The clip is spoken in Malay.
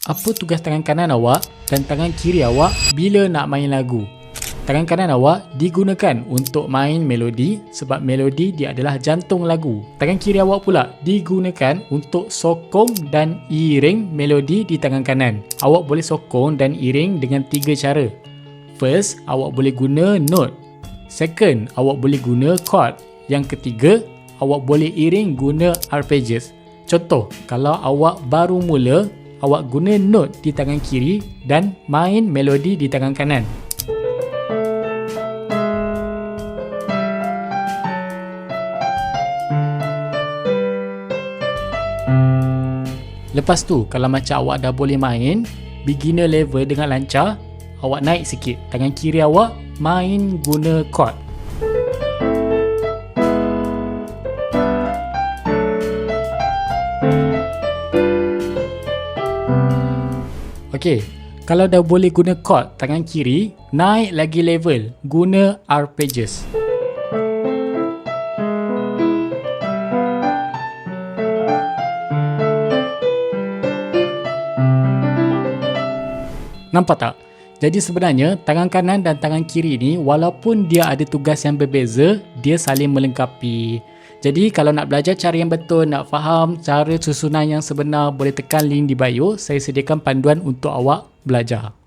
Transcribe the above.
Apa tugas tangan kanan awak dan tangan kiri awak bila nak main lagu? Tangan kanan awak digunakan untuk main melodi sebab melodi dia adalah jantung lagu. Tangan kiri awak pula digunakan untuk sokong dan iring melodi di tangan kanan. Awak boleh sokong dan iring dengan 3 cara. First, awak boleh guna note. Second, awak boleh guna chord. Yang ketiga, awak boleh iring guna arpeggios. Contoh, kalau awak baru mula, awak guna note di tangan kiri dan main melodi di tangan kanan. Lepas tu, kalau macam awak dah boleh main beginner level dengan lancar, awak naik sikit. Tangan kiri awak main guna chord. Okey, kalau dah boleh guna chord tangan kiri, naik lagi level, guna arpeggios. Nampak tak? Jadi sebenarnya tangan kanan dan tangan kiri ni walaupun dia ada tugas yang berbeza, dia saling melengkapi. Jadi kalau nak belajar cara yang betul, nak faham cara susunan yang sebenar, boleh tekan link di bio. Saya sediakan panduan untuk awak belajar.